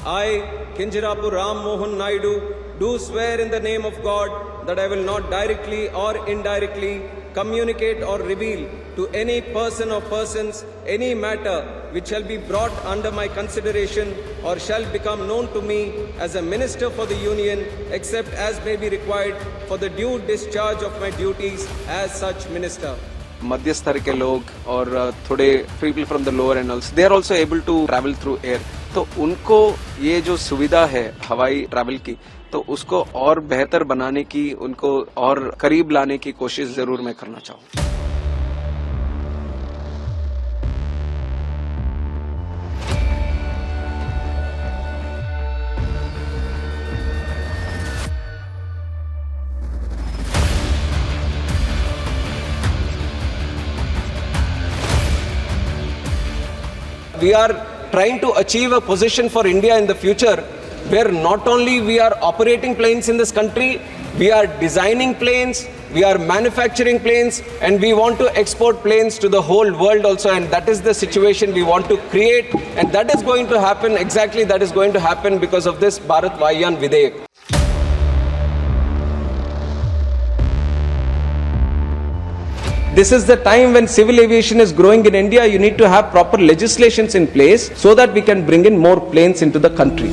I, Kinjirapu Ram Mohan Naidu, do swear in the name of God that I will not directly or indirectly communicate or reveal to any person or persons any matter which shall be brought under my consideration or shall become known to me as a minister for the Union, except as may be required for the due discharge of my duties as such minister. मध्य स्तर के लोग और थोड़े people from the lower end they are also able to travel through air, तो उनको ये जो सुविधा है हवाई ट्रैवल की, तो उसको और बेहतर बनाने की, उनको और करीब लाने की कोशिश जरूर मैं करना चाहूँ। We are trying to achieve a position for India in the future where not only we are operating planes in this country, we are designing planes, we are manufacturing planes, and we want to export planes to the whole world also, and that is the situation we want to create, and that is going to happen, exactly that is going to happen because of this Bharat Vayuyan Videyak. This is the time when civil aviation is growing in India. You need to have proper legislations in place so that we can bring in more planes into the country.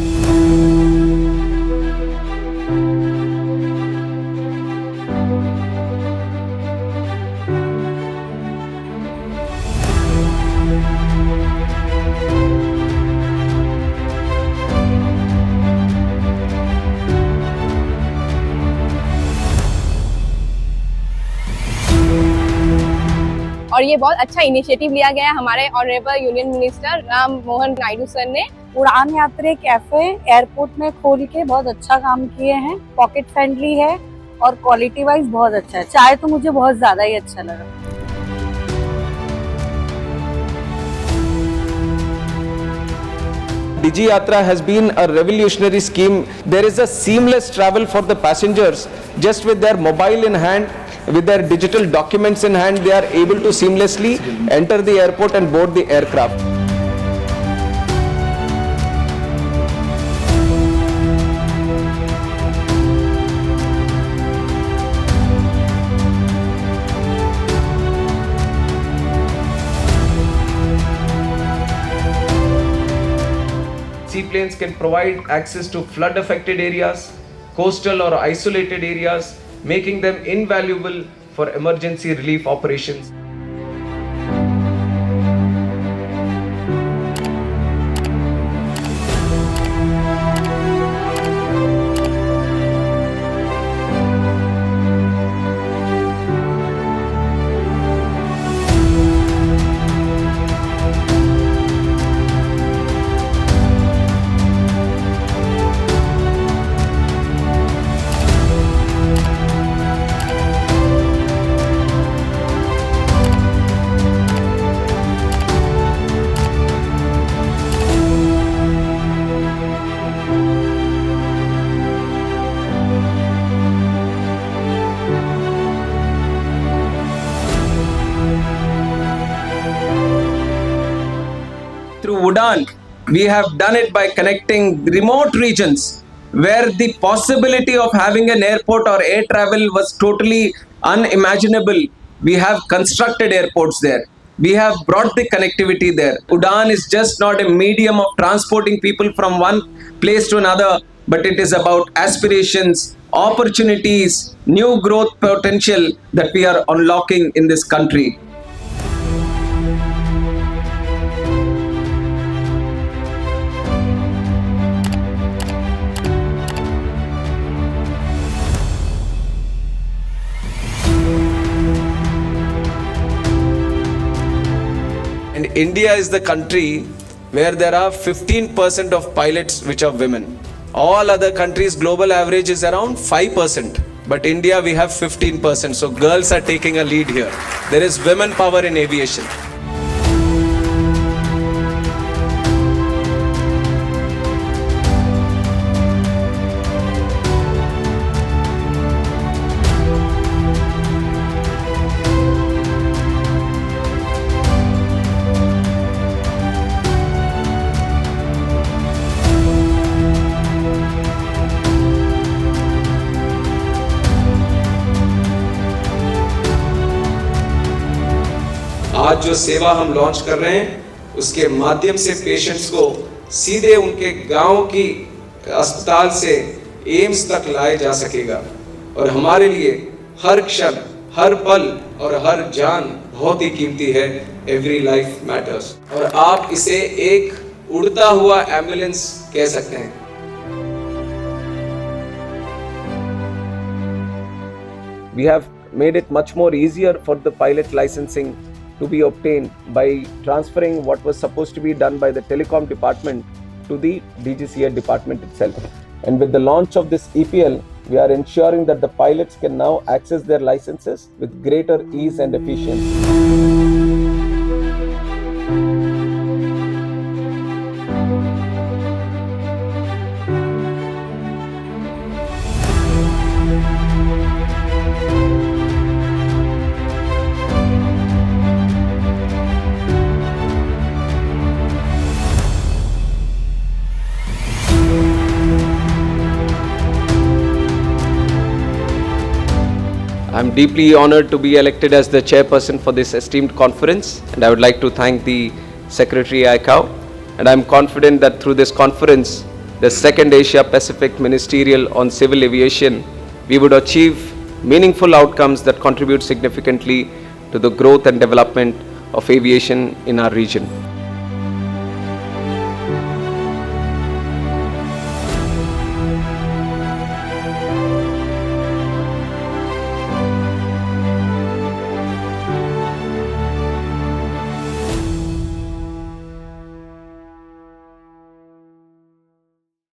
और ये बहुत अच्छा initiative लिया गया है हमारे honourable union minister Ram Mohan Naidu sir ने। उड़ान यात्री कैफे एयरपोर्ट में खोल के बहुत अच्छा काम किए हैं, पॉकेट फ्रेंडली है और क्वालिटी वाइज बहुत अच्छा है। चाय तो मुझे बहुत ज्यादा ही अच्छा लगा। Digi Yatra has been a revolutionary scheme. There is a seamless travel for the passengers. Just with their mobile in hand, with their digital documents in hand, they are able to seamlessly enter the airport and board the aircraft. Seaplanes can provide access to flood affected areas, coastal or isolated areas, making them invaluable for emergency relief operations. Through Udan, we have done it by connecting remote regions where the possibility of having an airport or air travel was totally unimaginable. We have constructed airports there. We have brought the connectivity there. Udan is just not a medium of transporting people from one place to another, but it is about aspirations, opportunities, new growth potential that we are unlocking in this country. And India is the country where there are 15% of pilots which are women. All other countries, global average is around 5%. But India, we have 15%. So girls are taking a lead here. There is women power in aviation. आज जो सेवा हम launch कर रहे हैं उसके माध्यम से पेशेंट्स को सीधे उनके गांव की अस्पताल से एम्स तक लाया जा सकेगा। और हमारे लिए हर क्षण, हर पल और हर जान बहुत ही कीमती है। Every life matters. और आप इसे एक उड़ता हुआ एम्बुलेंस कह सकते हैं। We have made it much more easier for the pilot licensing to be obtained by transferring what was supposed to be done by the telecom department to the DGCA department itself. And with the launch of this EPL, we are ensuring that the pilots can now access their licenses with greater ease and efficiency. I'm deeply honored to be elected as the chairperson for this esteemed conference, and I would like to thank the Secretary ICAO. And I'm confident that through this conference, the second Asia Pacific Ministerial on Civil Aviation, we would achieve meaningful outcomes that contribute significantly to the growth and development of aviation in our region.